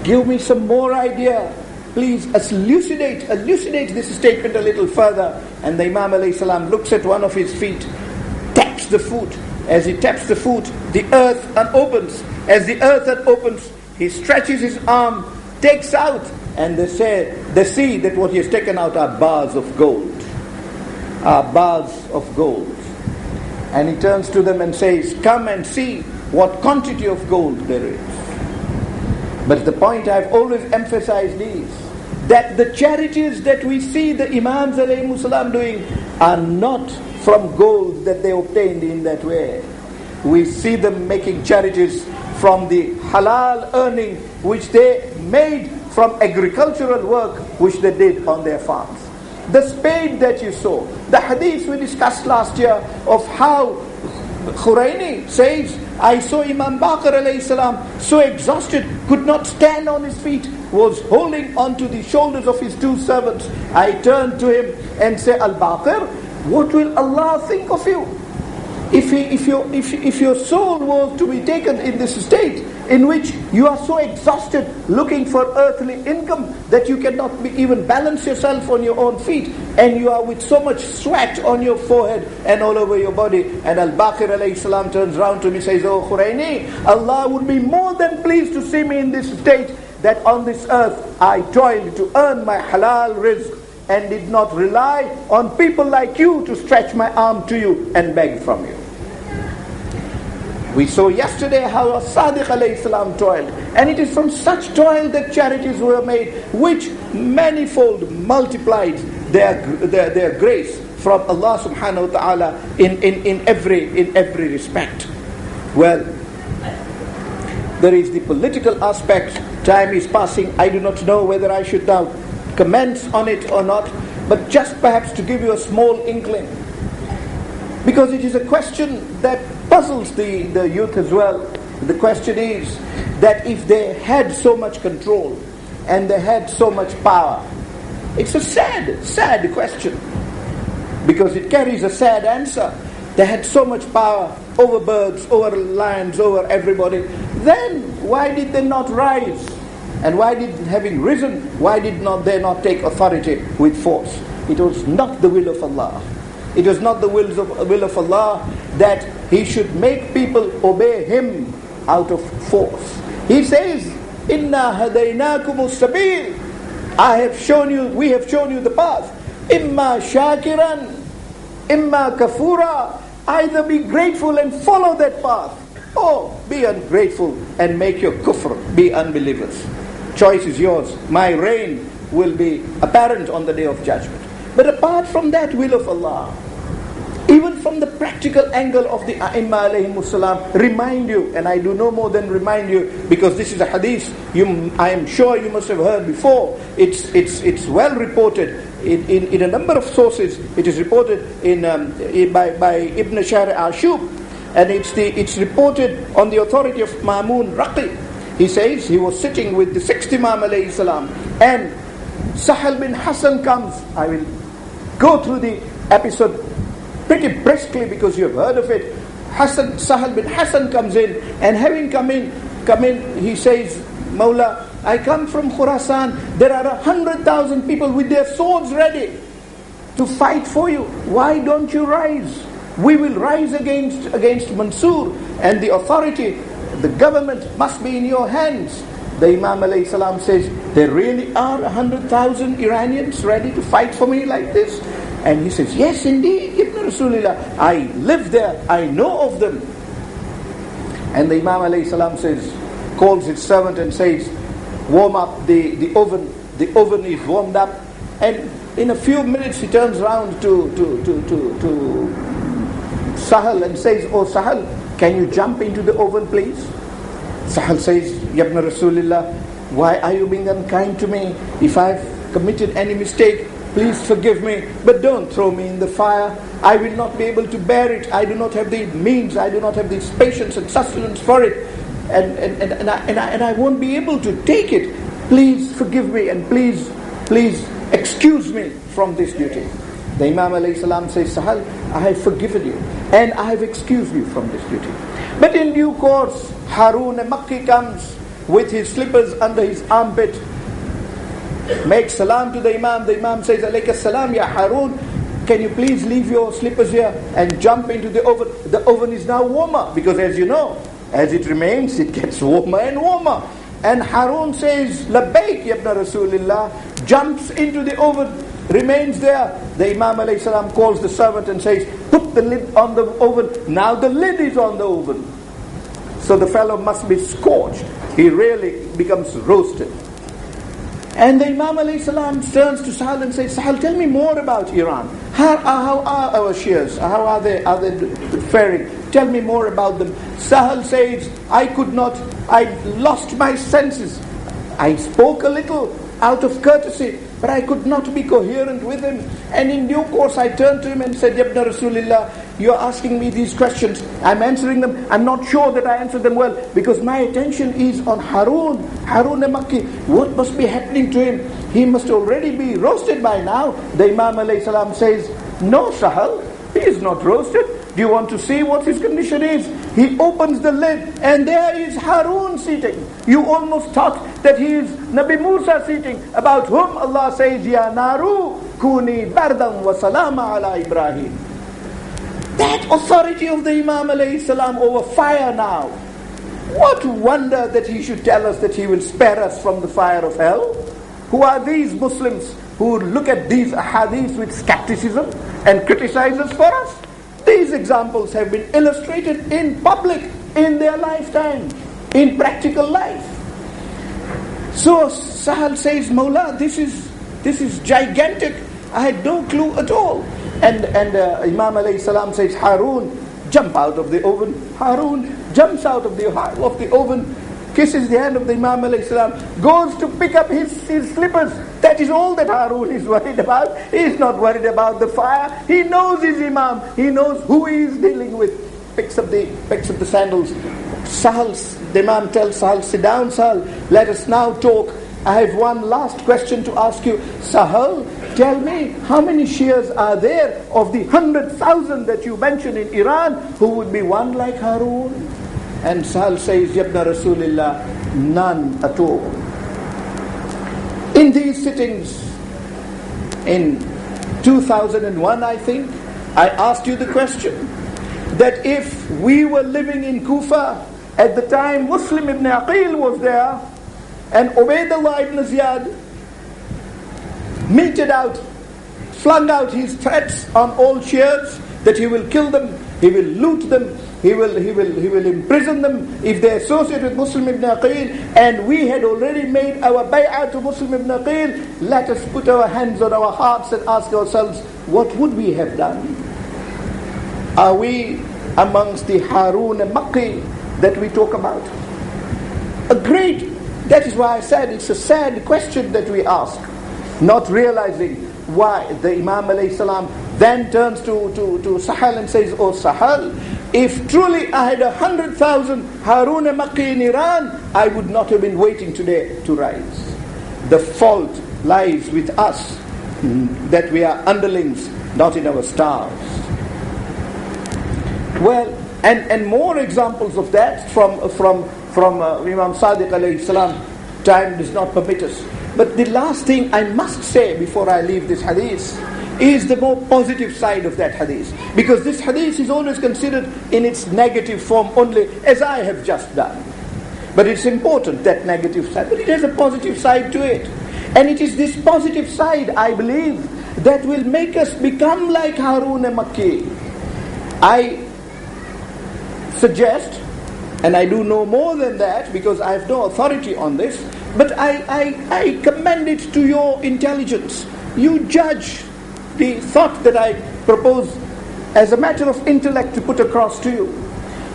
Speaker 2: give me some more idea. Please elucidate this statement a little further. And the Imam alayhi salam looks at one of his feet, taps the foot. As he taps the foot, the earth unopens. As the earth unopens, he stretches his arm, takes out, and they see that what he has taken out are bars of gold. Are bars of gold. And he turns to them and says, come and see what quantity of gold there is. But the point I've always emphasized is that the charities that we see the Imams alayhi salam doing are not from gold that they obtained in that way. We see them making charities from the halal earning which they made from agricultural work which they did on their farms. The spade that you saw, the hadith we discussed last year of how Khuraini says, I saw Imam Baqir alayhi salam so exhausted, could not stand on his feet, was holding onto the shoulders of his two servants. I turned to him and said, Al-Baqir, what will Allah think of you? If your soul was to be taken in this state in which you are so exhausted looking for earthly income that you cannot even balance yourself on your own feet, and you are with so much sweat on your forehead and all over your body. And Al-Baqir alayhi salam turns round to me and says, oh Khuraini, Allah would be more than pleased to see me in this state, that on this earth I toiled to earn my halal rizq and did not rely on people like you to stretch my arm to you and beg from you. We saw yesterday how Sadiq alayhi salam toiled, and it is from such toil that charities were made, which manifold multiplied their grace from Allah subhanahu wa ta'ala in every respect. Well, there is the political aspect. Time is passing. I do not know whether I should now comment on it or not, but just perhaps to give you a small inkling, because it is a question that puzzles the youth as well. The question is that if they had so much control and they had so much power, it's a sad question, because it carries a sad answer. They had so much power over birds, over lions, over everybody. Then why did they not rise? And why did, having risen, why did they not take authority with force? It was not the will of Allah. It was not the will of Allah that He should make people obey Him out of force. He says, "Inna hadaynakumus sabil." We have shown you the path. Imma shakiran, imma kafura. Either be grateful and follow that path, or be ungrateful and make your kufr, be unbelievers. Choice is yours. My reign will be apparent on the day of judgment. But apart from that will of Allah, even from the practical angle of the A'imma alayhimus salam, remind you, and I do no more than remind you, because this is a hadith I am sure you must have heard before. It's well reported in a number of sources. It is reported by Ibn Shahr Ashub, and it's reported on the authority of Ma'mun Raqi. He says he was sitting with the sixth Imam alayhi salam, and Sahal bin Hassan comes. I will go through the episode pretty briskly because you have heard of it. Sahal bin Hassan comes in, and having come in, he says, Mawla, I come from Khurasan. There are 100,000 people with their swords ready to fight for you. Why don't you rise? We will rise against Mansur, and the authority, the government must be in your hands. The Imam alayhi salam says, there really are 100,000 Iranians ready to fight for me like this? And he says, yes indeed, Ibn Rasulullah, I live there, I know of them. And the Imam alayhi salam says, calls his servant and says, warm up the oven. The oven is warmed up, and in a few minutes he turns around to Sahal and says, oh Sahal, can you jump into the oven please? Sahal says, Yabna Rasulullah, why are you being unkind to me? If I've committed any mistake, please forgive me, but don't throw me in the fire. I will not be able to bear it. I do not have the means. I do not have the patience and sustenance for it. And I won't be able to take it. Please forgive me and please excuse me from this duty. The Imam alayhi salam says, Sahal, I have forgiven you and I have excused you from this duty. But in due course, Harun al-Makki comes with his slippers under his armpit, makes salam to the Imam says, Alayka salam ya Harun, can you please leave your slippers here and jump into the oven? The oven is now warmer, because as you know, as it remains, it gets warmer and warmer. And Harun says, Labbaik yabna Rasulillah, jumps into the oven, remains there. The Imam alayhi salam calls the servant and says, put the lid on the oven. Now the lid is on the oven. So the fellow must be scorched. He really becomes roasted. And the Imam alayhi salam turns to Sahal and says, Sahal, tell me more about Iran. How are our Shias? How are they faring? Tell me more about them. Sahal says, I lost my senses. I spoke a little out of courtesy, but I could not be coherent with him. And in due course I turned to him and said, Yabna Rasulillah, you're asking me these questions. I'm answering them. I'm not sure that I answered them well, because my attention is on Harun al-Makki. What must be happening to him? He must already be roasted by now. The Imam alayhi salam says, no Sahal, he is not roasted. Do you want to see what his condition is? He opens the lid and there is Harun sitting. You almost thought that he is Nabi Musa sitting, about whom Allah says, Ya Naru kuni bardan wa salama ala Ibrahim. That authority of the Imam alayhi salam over fire now. What wonder that he should tell us that he will spare us from the fire of hell? Who are these Muslims who look at these ahadith with skepticism and criticize us for us? These examples have been illustrated in public, in their lifetime, in practical life. So Sahal says, Mawla, this is gigantic. I had no clue at all. And Imam alayhi salam says, Harun, jump out of the oven. Harun jumps out of the oven, kisses the hand of the Imam alayhi salam, goes to pick up his slippers. That is all that Harun is worried about. He is not worried about the fire. He knows his Imam. He knows who he is dealing with. Picks up the sandals. The Imam tells Sahal, sit down Sahal, let us now talk. I have one last question to ask you. Sahal, tell me, how many Shias are there of the 100,000 that you mentioned in Iran who would be one like Harun? And Sahal says, Yabna Rasulillah, none at all. In these sittings, in 2001 I think, I asked you the question, that if we were living in Kufa, at the time Muslim ibn Aqil was there, and Ubaidullah ibn Ziyad flung out his threats on all Shias, that he will kill them, he will loot them, he will imprison them if they associate with Muslim ibn Aqil, and we had already made our bay'ah to Muslim ibn Aqil. Let us put our hands on our hearts and ask ourselves, what would we have done? Are we amongst the Harun al-Makki that we talk about? That is why I said it's a sad question that we ask, not realizing why. The Imam alayhi salam then turns to Sahal and says, oh Sahal, if truly I had 100,000 Harun al-Makki in Iran, I would not have been waiting today to rise. The fault lies with us, that we are underlings, not in our stars. Well, and more examples of that from Imam Sadiq alayhi salam. Time does not permit us. But the last thing I must say before I leave this hadith is the more positive side of that hadith. Because this hadith is always considered in its negative form only, as I have just done. But it's important, that negative side. But it has a positive side to it. And it is this positive side, I believe, that will make us become like Harun al-Makki. I suggest, and I do no more than that because I have no authority on this, but I commend it to your intelligence. You judge the thought that I propose as a matter of intellect to put across to you.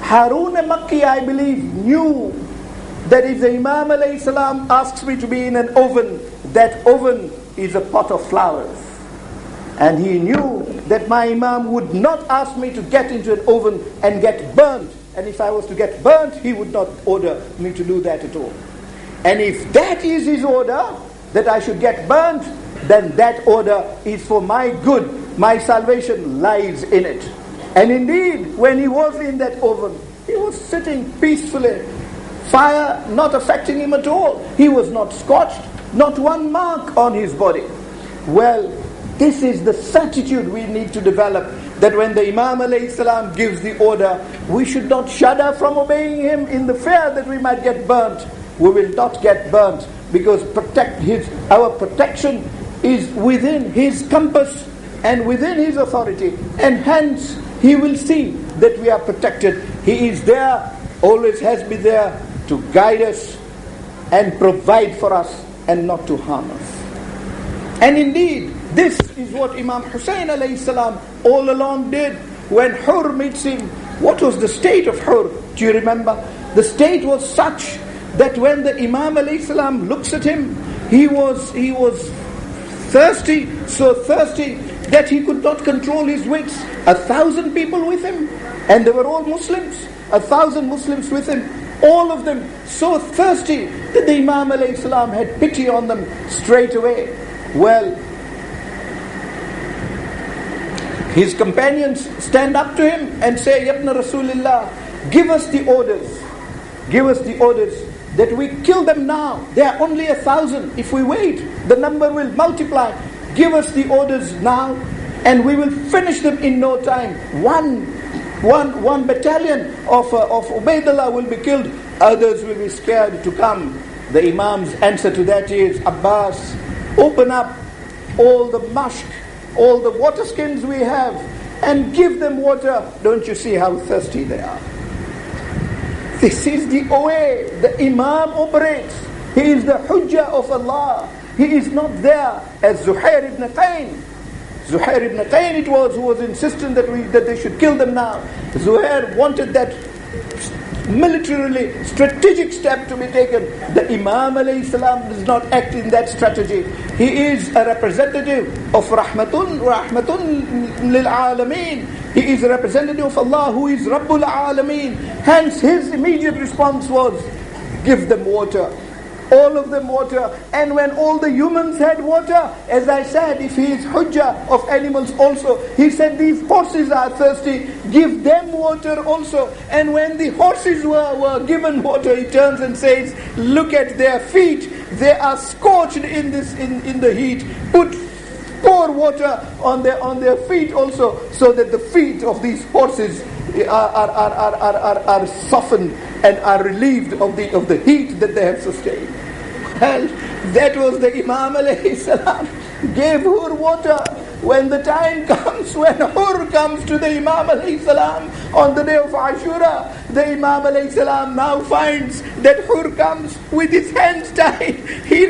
Speaker 2: Harun al-Makki, I believe, knew that if the Imam alayhi salam asks me to be in an oven, that oven is a pot of flowers. And he knew that my Imam would not ask me to get into an oven and get burnt. And if I was to get burnt, he would not order me to do that at all. And if that is his order, that I should get burnt, then that order is for my good. My salvation lies in it. And indeed, when he was in that oven, he was sitting peacefully, fire not affecting him at all. He was not scorched, not one mark on his body. Well, this is the certitude we need to develop, that when the Imam alayhi salam gives the order, we should not shudder from obeying him in the fear that we might get burnt. We will not get burnt, because our protection is within his compass and within his authority, and hence he will see that we are protected. He is there, always has been there, to guide us and provide for us and not to harm us. And indeed, this is what Imam Hussein alayhi salam all along did. When Hur meets him, what was the state of Hur? Do you remember? The state was such that when the Imam alayhi salam looks at him, he was thirsty, so thirsty that he could not control his wits. 1,000 people with him, and they were all Muslims. 1,000 Muslims with him, all of them so thirsty that the Imam alayhi salam had pity on them straight away. Well, his companions stand up to him and say, Yabna Rasulullah, give us the orders. Give us the orders that we kill them now. They are only 1,000. If we wait, the number will multiply. Give us the orders now, and we will finish them in no time. One battalion of Ubaidullah will be killed. Others will be scared to come. The Imam's answer to that is, Abbas, open up all the mushk, all the water skins we have, and give them water. Don't you see how thirsty they are? This is the way the Imam operates. He is the Hujjah of Allah. He is not there as Zuhair ibn Qayn. Zuhair ibn Qayn it was who was insistent that they should kill them now. Zuhair wanted that militarily strategic step to be taken. The Imam alayhi salam does not act in that strategy. He is a representative of Rahmatun lil Alameen. He is a representative of Allah who is Rabbul Alameen. Hence his immediate response was, give them water. All of them water. And when all the humans had water, as I said, if he is Hujjah of animals also, he said these horses are thirsty, give them water also. And when the horses were given water, he turns and says, look at their feet, they are scorched in the heat. Pour water on their feet also, so that the feet of these horses are softened and are relieved of the heat that they have sustained. Well, that was the Imam alayhi salam gave Hur water. When the time comes, when Hur comes to the Imam alayhi salam on the day of Ashura, the Imam alayhi salam now finds that Hur comes with his hands tied. He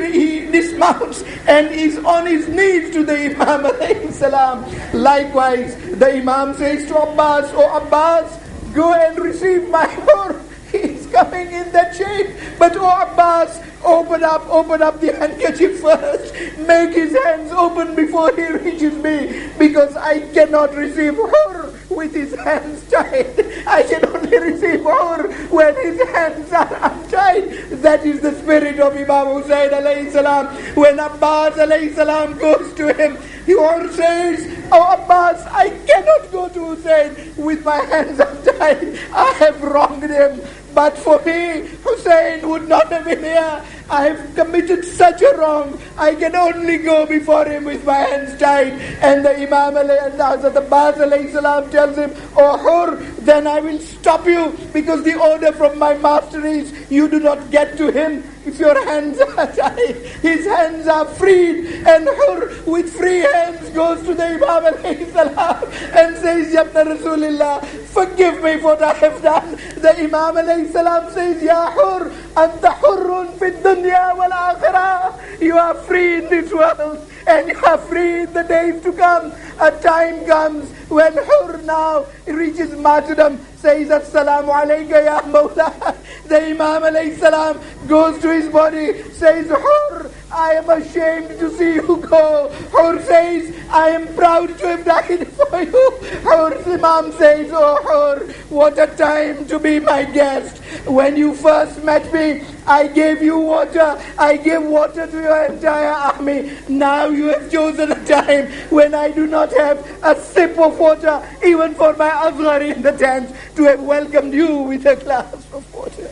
Speaker 2: dismounts and is on his knees to the Imam alayhi salam. Likewise, the Imam says to Abbas, "Oh Abbas, go and receive my Hur. He is coming in that shape. But oh Abbas, open up the handkerchief first. Make his hands open before he reaches me, because I cannot receive Hur with his hands tied. I can only receive Hur when his hands are untied." That is the spirit of Imam Hussein alayhi salam. When Abbas alayhi salam goes to him, Hur says, "Oh Abbas, I cannot go to Hussein with my hands untied. I have wronged him. But for me, Hussein would not have been here. I have committed such a wrong. I can only go before him with my hands tied." And the Imam Hazrat Abbas alayhi salam tells him, "Oh Hur, then I will stop you, because the order from my master is, you do not get to him if your hands are tied." His hands are freed, and Hur with free hands goes to the Imam alayhi salam and says, "Yabna Rasulullah, forgive me for what I have done." The Imam alayhi salam says, "Ya Hur, anta hurrun fi dunya wal akhirah." You are free in this world, and you are free in the days to come. A time comes when Hur now reaches martyrdom, says, Assalamu alayka ya Mawla. The Imam alayhi salam goes to his body, says, Hur, I am ashamed to see you go. Hur says, I am proud to have died for you. Hur's Imam says, oh Hur, what a time to be my guest. When you first met me, I gave you water. I gave water to your entire army. Now you have chosen a time when I do not have a sip of water, even for my Azhar in the tent, to have welcomed you with a glass of water.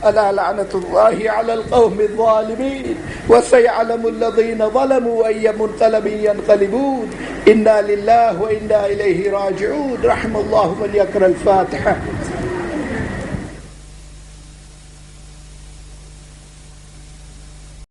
Speaker 2: ألا لعنة الله على القوم الظالمين وسيعلم الذين ظلموا أي منقلب ينقلبون إنا لله وإنا إليه راجعون رحم الله من يقرأ الفاتحة